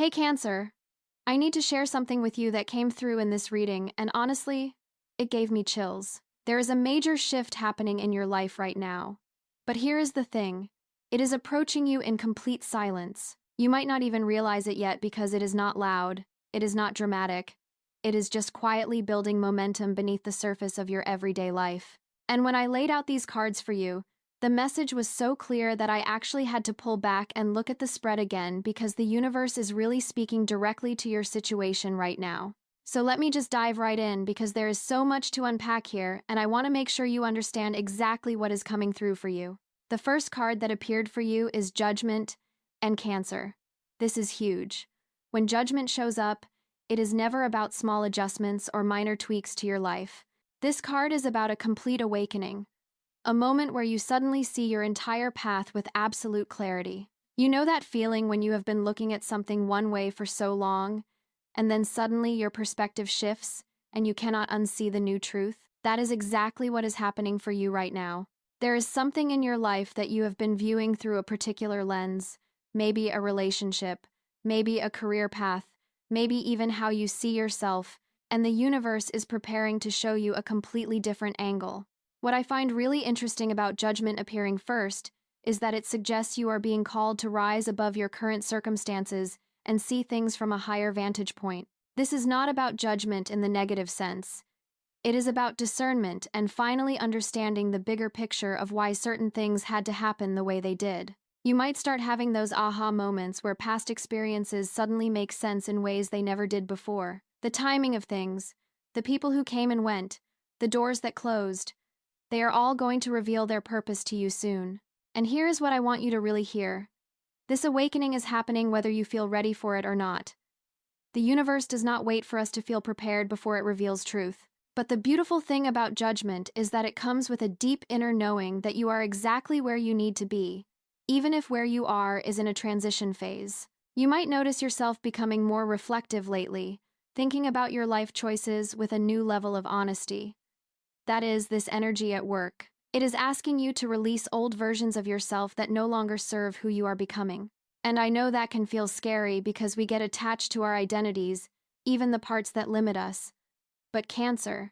Hey Cancer, I need to share something with you that came through in this reading, and honestly, it gave me chills. There is a major shift happening in your life right now. But here is the thing. It is approaching you in complete silence. You might not even realize it yet because it is not loud, it is not dramatic. It is just quietly building momentum beneath the surface of your everyday life. And when I laid out these cards for you, the message was so clear that I actually had to pull back and look at the spread again because the universe is really speaking directly to your situation right now. So let me just dive right in because there is so much to unpack here, and I want to make sure you understand exactly what is coming through for you. The first card that appeared for you is Judgment and Cancer. This is huge. When Judgment shows up, it is never about small adjustments or minor tweaks to your life. This card is about a complete awakening. A moment where you suddenly see your entire path with absolute clarity. You know that feeling when you have been looking at something one way for so long, and then suddenly your perspective shifts, and you cannot unsee the new truth? That is exactly what is happening for you right now. There is something in your life that you have been viewing through a particular lens, maybe a relationship, maybe a career path, maybe even how you see yourself, and the universe is preparing to show you a completely different angle. What I find really interesting about Judgment appearing first is that it suggests you are being called to rise above your current circumstances and see things from a higher vantage point. This is not about judgment in the negative sense. It is about discernment and finally understanding the bigger picture of why certain things had to happen the way they did. You might start having those aha moments where past experiences suddenly make sense in ways they never did before. The timing of things, the people who came and went, the doors that closed, they are all going to reveal their purpose to you soon. And here is what I want you to really hear. This awakening is happening whether you feel ready for it or not. The universe does not wait for us to feel prepared before it reveals truth. But the beautiful thing about Judgment is that it comes with a deep inner knowing that you are exactly where you need to be, even if where you are is in a transition phase. You might notice yourself becoming more reflective lately, thinking about your life choices with a new level of honesty. That is, this energy at work. It is asking you to release old versions of yourself that no longer serve who you are becoming. And I know that can feel scary because we get attached to our identities, even the parts that limit us. But Cancer,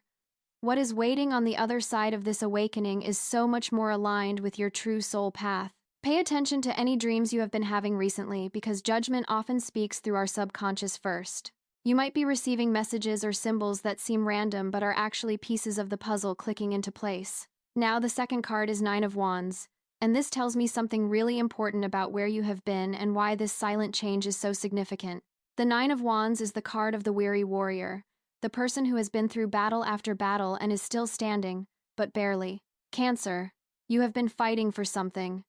what is waiting on the other side of this awakening is so much more aligned with your true soul path. Pay attention to any dreams you have been having recently because Judgment often speaks through our subconscious first. You might be receiving messages or symbols that seem random but are actually pieces of the puzzle clicking into place. Now the second card is Nine of Wands, and this tells me something really important about where you have been and why this silent change is so significant. The Nine of Wands is the card of the weary warrior, the person who has been through battle after battle and is still standing, but barely. Cancer, you have been fighting for something.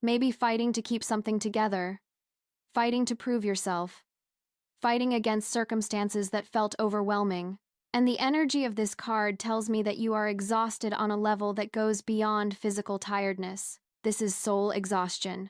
Maybe fighting to keep something together. Fighting to prove yourself. Fighting against circumstances that felt overwhelming. And the energy of this card tells me that you are exhausted on a level that goes beyond physical tiredness. This is soul exhaustion.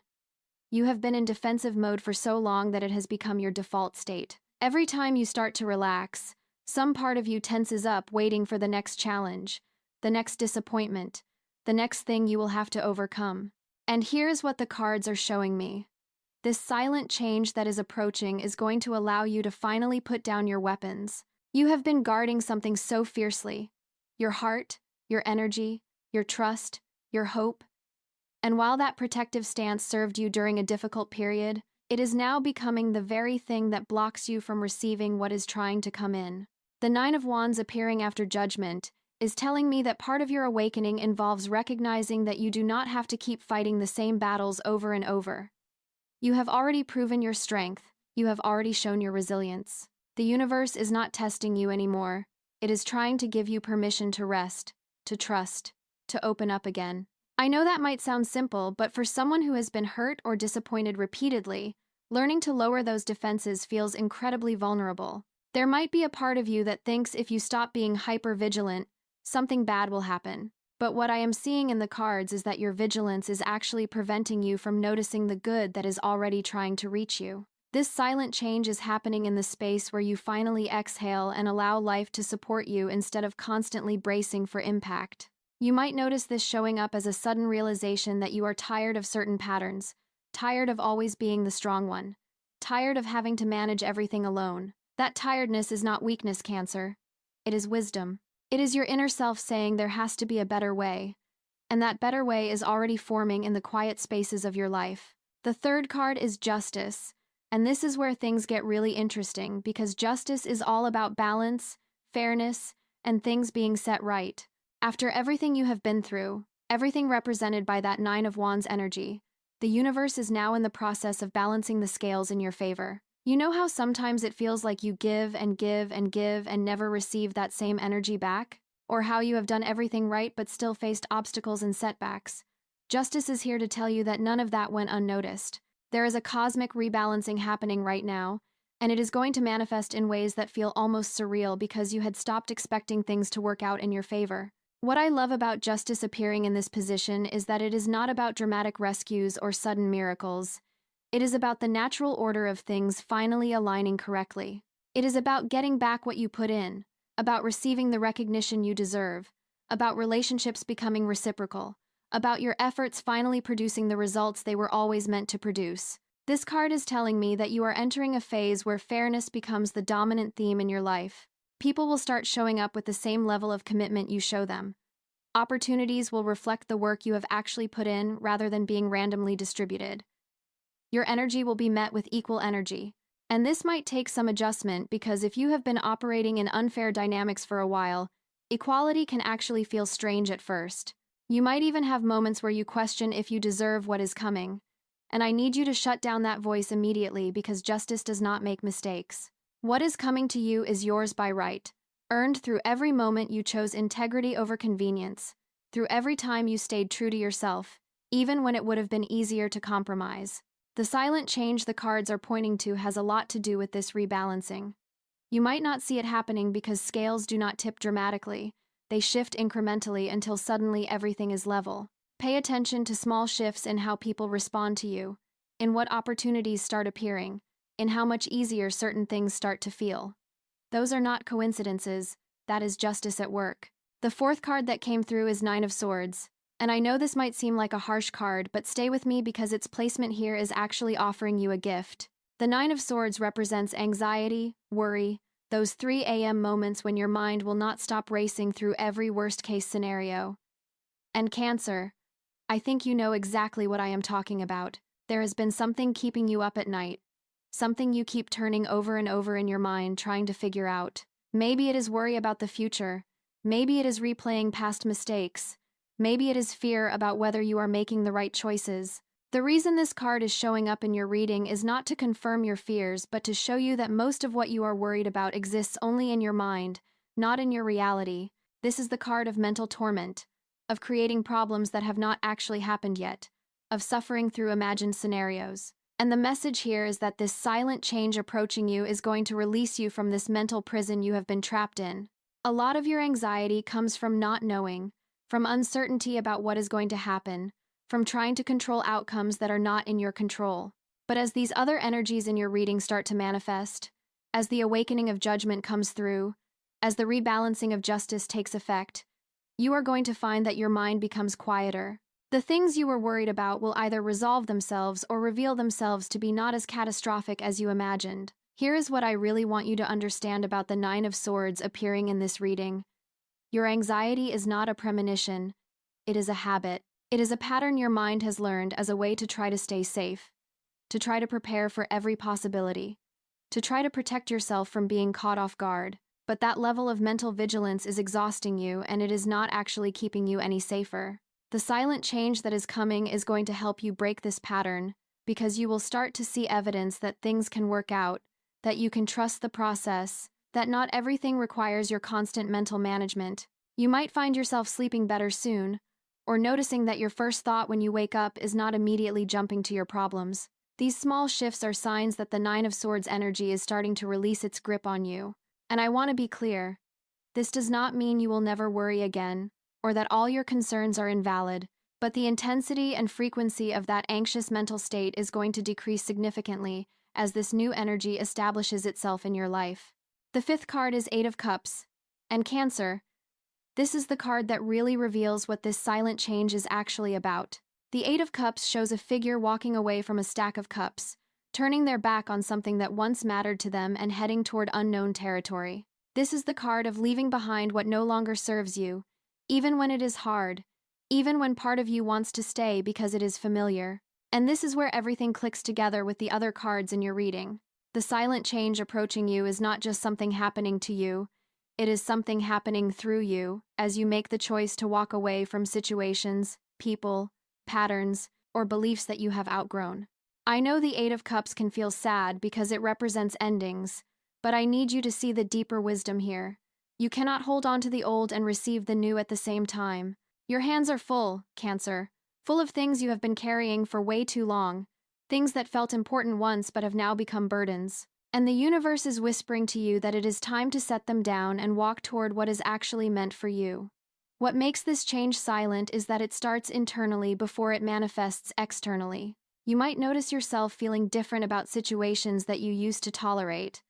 You have been in defensive mode for so long that it has become your default state. Every time you start to relax, some part of you tenses up waiting for the next challenge, the next disappointment, the next thing you will have to overcome. And here's what the cards are showing me. This silent change that is approaching is going to allow you to finally put down your weapons. You have been guarding something so fiercely. Your heart, your energy, your trust, your hope. And while that protective stance served you during a difficult period, it is now becoming the very thing that blocks you from receiving what is trying to come in. The Nine of Wands appearing after Judgment is telling me that part of your awakening involves recognizing that you do not have to keep fighting the same battles over and over. You have already proven your strength. You have already shown your resilience. The universe is not testing you anymore. It is trying to give you permission to rest, to trust, to open up again. I know that might sound simple, but for someone who has been hurt or disappointed repeatedly, learning to lower those defenses feels incredibly vulnerable. There might be a part of you that thinks if you stop being hyper-vigilant, something bad will happen. But what I am seeing in the cards is that your vigilance is actually preventing you from noticing the good that is already trying to reach you. This silent change is happening in the space where you finally exhale and allow life to support you instead of constantly bracing for impact. You might notice this showing up as a sudden realization that you are tired of certain patterns, tired of always being the strong one, tired of having to manage everything alone. That tiredness is not weakness, Cancer. It is wisdom. It is your inner self saying there has to be a better way, and that better way is already forming in the quiet spaces of your life. The third card is Justice, and this is where things get really interesting because justice is all about balance, fairness, and things being set right. After everything you have been through, everything represented by that Nine of Wands energy, the universe is now in the process of balancing the scales in your favor. You know how sometimes it feels like you give and give and give and never receive that same energy back? Or how you have done everything right but still faced obstacles and setbacks? Justice is here to tell you that none of that went unnoticed. There is a cosmic rebalancing happening right now, and it is going to manifest in ways that feel almost surreal because you had stopped expecting things to work out in your favor. What I love about Justice appearing in this position is that it is not about dramatic rescues or sudden miracles. It is about the natural order of things finally aligning correctly. It is about getting back what you put in, about receiving the recognition you deserve, about relationships becoming reciprocal, about your efforts finally producing the results they were always meant to produce. This card is telling me that you are entering a phase where fairness becomes the dominant theme in your life. People will start showing up with the same level of commitment you show them. Opportunities will reflect the work you have actually put in rather than being randomly distributed. Your energy will be met with equal energy. And this might take some adjustment because if you have been operating in unfair dynamics for a while, equality can actually feel strange at first. You might even have moments where you question if you deserve what is coming. And I need you to shut down that voice immediately because justice does not make mistakes. What is coming to you is yours by right, earned through every moment you chose integrity over convenience, through every time you stayed true to yourself, even when it would have been easier to compromise. The silent change the cards are pointing to has a lot to do with this rebalancing. You might not see it happening because scales do not tip dramatically. They shift incrementally until suddenly everything is level. Pay attention to small shifts in how people respond to you, in what opportunities start appearing, in how much easier certain things start to feel. Those are not coincidences, that is justice at work. The fourth card that came through is Nine of Swords. And I know this might seem like a harsh card, but stay with me because its placement here is actually offering you a gift. The Nine of Swords represents anxiety, worry, those 3 a.m. moments when your mind will not stop racing through every worst-case scenario. And Cancer, I think you know exactly what I am talking about. There has been something keeping you up at night. Something you keep turning over and over in your mind trying to figure out. Maybe it is worry about the future. Maybe it is replaying past mistakes. Maybe it is fear about whether you are making the right choices. The reason this card is showing up in your reading is not to confirm your fears, but to show you that most of what you are worried about exists only in your mind, not in your reality. This is the card of mental torment, of creating problems that have not actually happened yet, of suffering through imagined scenarios. And the message here is that this silent change approaching you is going to release you from this mental prison you have been trapped in. A lot of your anxiety comes from not knowing, from uncertainty about what is going to happen, from trying to control outcomes that are not in your control. But as these other energies in your reading start to manifest, as the awakening of judgment comes through, as the rebalancing of justice takes effect, you are going to find that your mind becomes quieter. The things you were worried about will either resolve themselves or reveal themselves to be not as catastrophic as you imagined. Here is what I really want you to understand about the Nine of Swords appearing in this reading. Your anxiety is not a premonition. It is a habit. It is a pattern your mind has learned as a way to try to stay safe, to try to prepare for every possibility, to try to protect yourself from being caught off guard. But that level of mental vigilance is exhausting you, and it is not actually keeping you any safer. The silent change that is coming is going to help you break this pattern, because you will start to see evidence that things can work out, that you can trust the process, that not everything requires your constant mental management. You might find yourself sleeping better soon, or noticing that your first thought when you wake up is not immediately jumping to your problems. These small shifts are signs that the Nine of Swords energy is starting to release its grip on you. And I want to be clear, this does not mean you will never worry again, or that all your concerns are invalid, but the intensity and frequency of that anxious mental state is going to decrease significantly as this new energy establishes itself in your life. The fifth card is Eight of Cups, and Cancer. This is the card that really reveals what this silent change is actually about. The Eight of Cups shows a figure walking away from a stack of cups, turning their back on something that once mattered to them and heading toward unknown territory. This is the card of leaving behind what no longer serves you, even when it is hard, even when part of you wants to stay because it is familiar. And this is where everything clicks together with the other cards in your reading. The silent change approaching you is not just something happening to you, it is something happening through you as you make the choice to walk away from situations, people, patterns, or beliefs that you have outgrown. I know the Eight of Cups can feel sad because it represents endings, but I need you to see the deeper wisdom here. You cannot hold on to the old and receive the new at the same time. Your hands are full, Cancer, full of things you have been carrying for way too long, things that felt important once but have now become burdens. And the universe is whispering to you that it is time to set them down and walk toward what is actually meant for you. What makes this change silent is that it starts internally before it manifests externally. You might notice yourself feeling different about situations that you used to tolerate,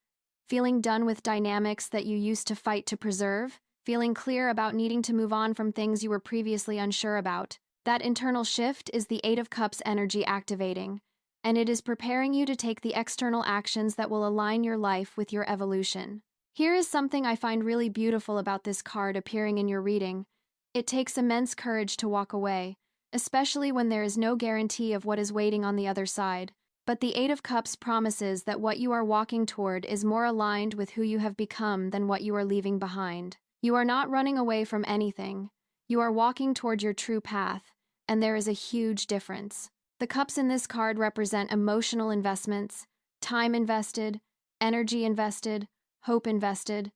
feeling done with dynamics that you used to fight to preserve, feeling clear about needing to move on from things you were previously unsure about. That internal shift is the Eight of Cups energy activating, and it is preparing you to take the external actions that will align your life with your evolution. Here is something I find really beautiful about this card appearing in your reading. It takes immense courage to walk away, especially when there is no guarantee of what is waiting on the other side. But the Eight of Cups promises that what you are walking toward is more aligned with who you have become than what you are leaving behind. You are not running away from anything. You are walking toward your true path, and there is a huge difference. The cups in this card represent emotional investments, time invested, energy invested, hope invested,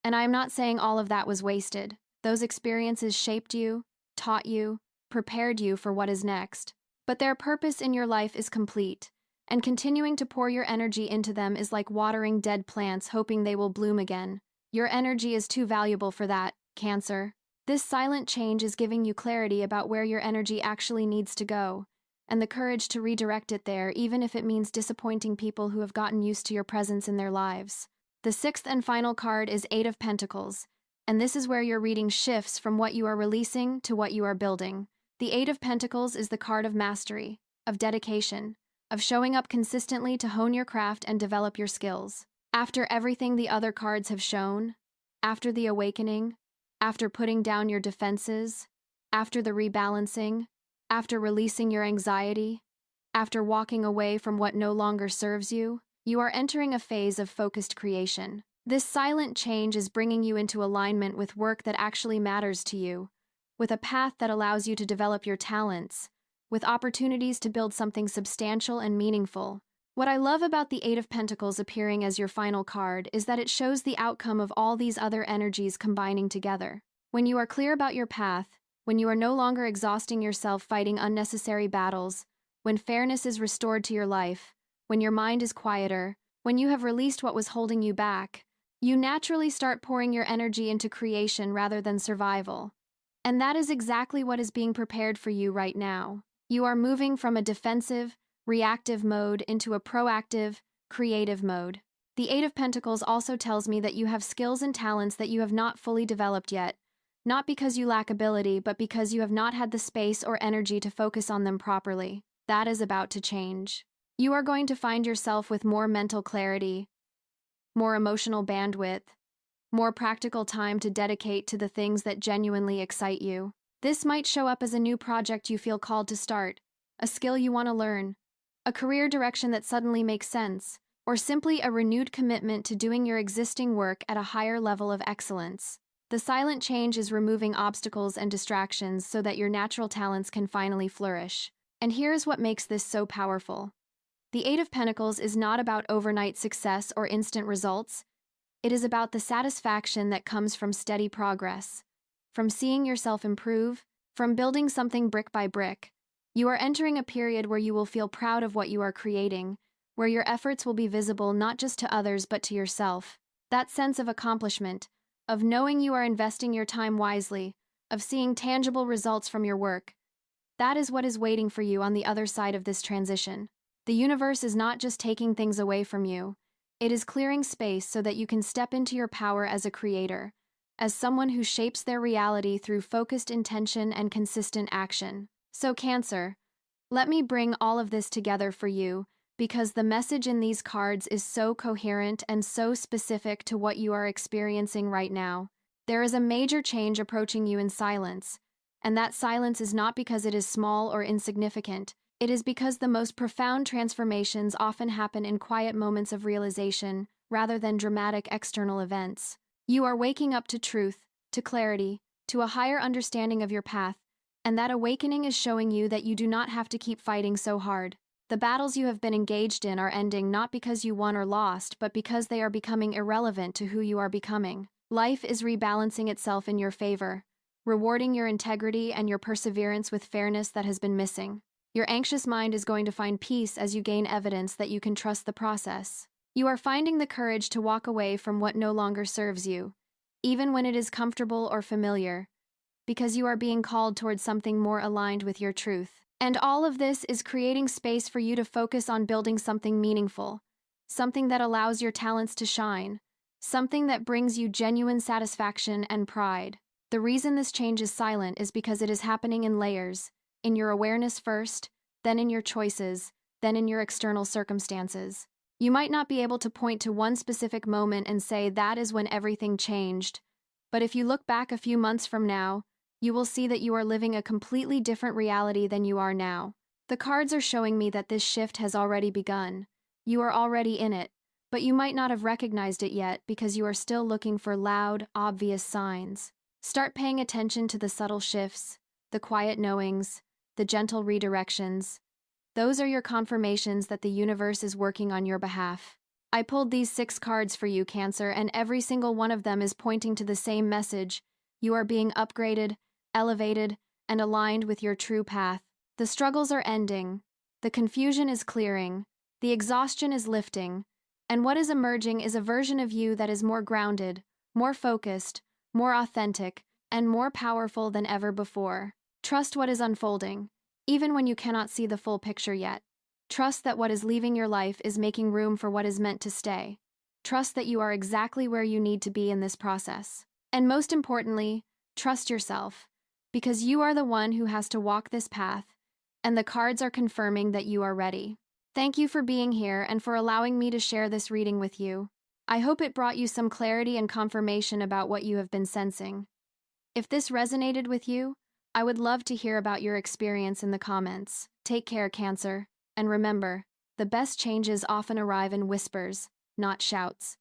and I am not saying all of that was wasted. Those experiences shaped you, taught you, prepared you for what is next. But their purpose in your life is complete, and continuing to pour your energy into them is like watering dead plants hoping they will bloom again. Your energy is too valuable for that, Cancer. This silent change is giving you clarity about where your energy actually needs to go, and the courage to redirect it there even if it means disappointing people who have gotten used to your presence in their lives. The sixth and final card is Eight of Pentacles, and this is where your reading shifts from what you are releasing to what you are building. The Eight of Pentacles is the card of mastery, of dedication, of showing up consistently to hone your craft and develop your skills. After everything the other cards have shown, after the awakening, after putting down your defenses, after the rebalancing, after releasing your anxiety, after walking away from what no longer serves you, you are entering a phase of focused creation. This silent change is bringing you into alignment with work that actually matters to you, with a path that allows you to develop your talents, with opportunities to build something substantial and meaningful. What I love about the Eight of Pentacles appearing as your final card is that it shows the outcome of all these other energies combining together. When you are clear about your path, when you are no longer exhausting yourself fighting unnecessary battles, when fairness is restored to your life, when your mind is quieter, when you have released what was holding you back, you naturally start pouring your energy into creation rather than survival. And that is exactly what is being prepared for you right now. You are moving from a defensive, reactive mode into a proactive, creative mode. The Eight of Pentacles also tells me that you have skills and talents that you have not fully developed yet, not because you lack ability, but because you have not had the space or energy to focus on them properly. That is about to change. You are going to find yourself with more mental clarity, more emotional bandwidth, more practical time to dedicate to the things that genuinely excite you. This might show up as a new project you feel called to start, a skill you want to learn, a career direction that suddenly makes sense, or simply a renewed commitment to doing your existing work at a higher level of excellence. The silent change is removing obstacles and distractions so that your natural talents can finally flourish. And here's what makes this so powerful. The Eight of Pentacles is not about overnight success or instant results. It is about the satisfaction that comes from steady progress, from seeing yourself improve, from building something brick by brick. You are entering a period where you will feel proud of what you are creating, where your efforts will be visible not just to others but to yourself. That sense of accomplishment, of knowing you are investing your time wisely, of seeing tangible results from your work, that is what is waiting for you on the other side of this transition. The universe is not just taking things away from you, it is clearing space so that you can step into your power as a creator, as someone who shapes their reality through focused intention and consistent action. So Cancer, let me bring all of this together for you, because the message in these cards is so coherent and so specific to what you are experiencing right now. There is a major change approaching you in silence, and that silence is not because it is small or insignificant. It is because the most profound transformations often happen in quiet moments of realization rather than dramatic external events. You are waking up to truth, to clarity, to a higher understanding of your path, and that awakening is showing you that you do not have to keep fighting so hard. The battles you have been engaged in are ending not because you won or lost, but because they are becoming irrelevant to who you are becoming. Life is rebalancing itself in your favor, rewarding your integrity and your perseverance with fairness that has been missing. Your anxious mind is going to find peace as you gain evidence that you can trust the process. You are finding the courage to walk away from what no longer serves you, even when it is comfortable or familiar, because you are being called towards something more aligned with your truth. And all of this is creating space for you to focus on building something meaningful, something that allows your talents to shine, something that brings you genuine satisfaction and pride. The reason this change is silent is because it is happening in layers, in your awareness first, then in your choices, then in your external circumstances. You might not be able to point to one specific moment and say that is when everything changed, but if you look back a few months from now, you will see that you are living a completely different reality than you are now. The cards are showing me that this shift has already begun. You are already in it, but you might not have recognized it yet because you are still looking for loud, obvious signs. Start paying attention to the subtle shifts, the quiet knowings, the gentle redirections. Those are your confirmations that the universe is working on your behalf. I pulled these 6 cards for you, Cancer, and every single one of them is pointing to the same message. You are being upgraded, elevated, and aligned with your true path. The struggles are ending, the confusion is clearing, the exhaustion is lifting, and what is emerging is a version of you that is more grounded, more focused, more authentic, and more powerful than ever before. Trust what is unfolding, even when you cannot see the full picture yet. Trust that what is leaving your life is making room for what is meant to stay. Trust that you are exactly where you need to be in this process. And most importantly, trust yourself, because you are the one who has to walk this path, and the cards are confirming that you are ready. Thank you for being here and for allowing me to share this reading with you. I hope it brought you some clarity and confirmation about what you have been sensing. If this resonated with you, I would love to hear about your experience in the comments. Take care, Cancer, and remember, the best changes often arrive in whispers, not shouts.